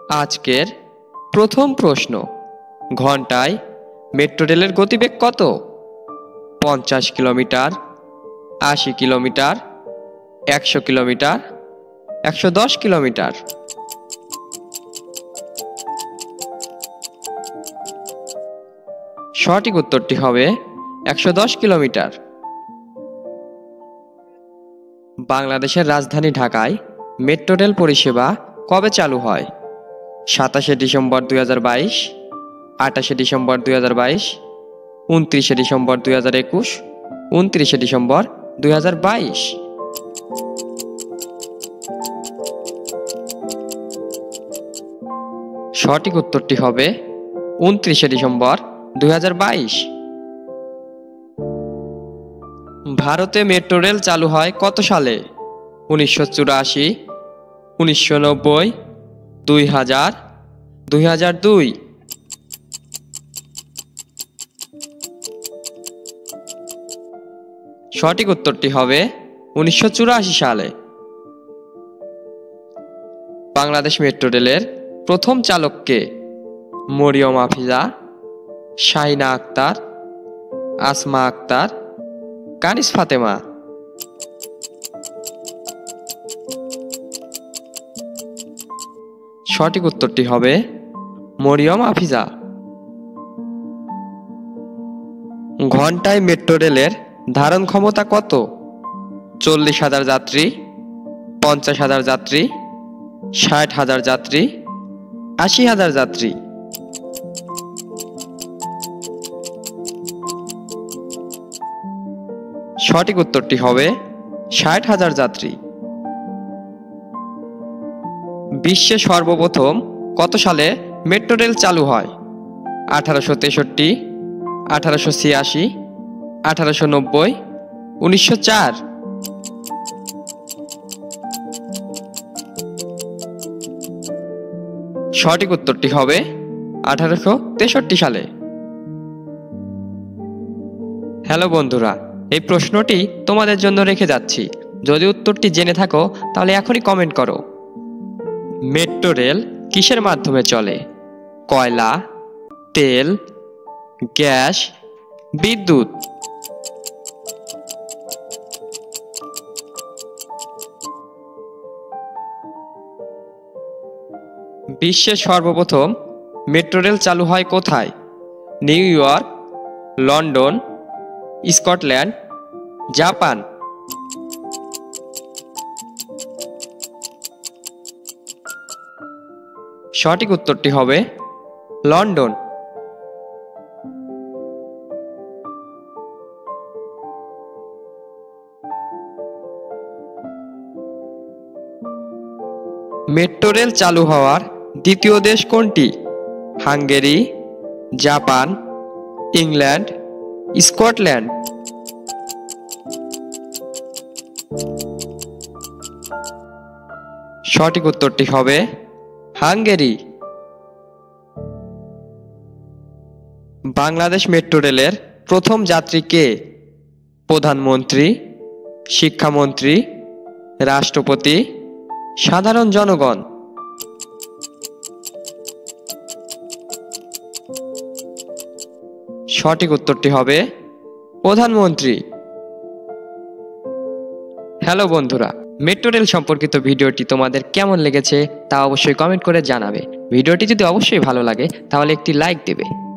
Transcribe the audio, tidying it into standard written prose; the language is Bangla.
আজকের প্রথম প্রশ্ন, ঘন্টায় মেট্রো রেলের গতিবেগ কত? 50 কিলোমিটার, 80 কিলোমিটার, 100 কিলোমিটার, 110 কিলোমিটার। সঠিক উত্তরটি হবে 110 কিলোমিটার। বাংলাদেশের রাজধানী ঢাকায় মেট্রো রেল পরিষেবা কবে চালু হয়? 27শে ডিসেম্বর 2022, 28শে ডিসেম্বর 2022, 29শে ডিসেম্বর 2021, 29শে ডিসেম্বর 2022। সঠিক উত্তরটি হবে 29শে ডিসেম্বর 2022। ভারতে মেট্রো রেল চালু হয় কত সালে? 1984, 1990, 2000, 2002। সঠিক উত্তরটি হবে 1984 সালে। বাংলাদেশ মেট্রো রেলের প্রথম চালক কে? মরিয়ম আফিজা, শাহিনা আক্তার, আসমা আক্তার, কানিস ফাতেমা। সঠিক উত্তরটি হবে মরিয়ম আফিজা। ঘন্টায় মেট্রো রেলের ধারণ ক্ষমতা কত? 40,000 যাত্রী, 50,000 যাত্রী, 60,000 যাত্রী, 80,000 যাত্রী। সঠিক উত্তরটি হবে 60,000 যাত্রী। বিশ্বে সর্বপ্রথম কত সালে মেট্রো রেল চালু হয়? 1863, 1886, 1890, 1904। সঠিক উত্তরটি হবে 1863 সালে। হ্যালো বন্ধুরা, এই প্রশ্নটি তোমাদের জন্য রেখে যাচ্ছি। যদি উত্তরটি জেনে থাকো তাহলে এখনই কমেন্ট করো। মেট্রো রেল কিসের মাধ্যমে চলে? কয়লা, তেল, গ্যাস, বিদ্যুৎ। বিশ্বের সর্বপ্রথম মেট্রো রেল চালু হয় কোথায়? New York, London, Scotland, Japan. সঠিক উত্তরটি হবে লন্ডন। মেট্রো রেল চালু হওয়ার দ্বিতীয় দেশ কোনটি? Hungary, Japan, England, Scotland. সঠিক উত্তরটি হবে হাঙ্গেরি। বাংলাদেশ মেট্রো রেলের প্রথম যাত্রী কে? প্রধানমন্ত্রী, শিক্ষামন্ত্রী, রাষ্ট্রপতি, সাধারণ জনগণ। সঠিক উত্তরটি হবে প্রধানমন্ত্রী। হ্যালো বন্ধুরা, মেট্রো রেল সম্পর্কিত ভিডিওটি তোমাদের কেমন লেগেছে তা অবশ্যই কমেন্ট করে জানাবে। ভিডিওটি যদি অবশ্যই ভালো লাগে তাহলে একটি লাইক দেবে।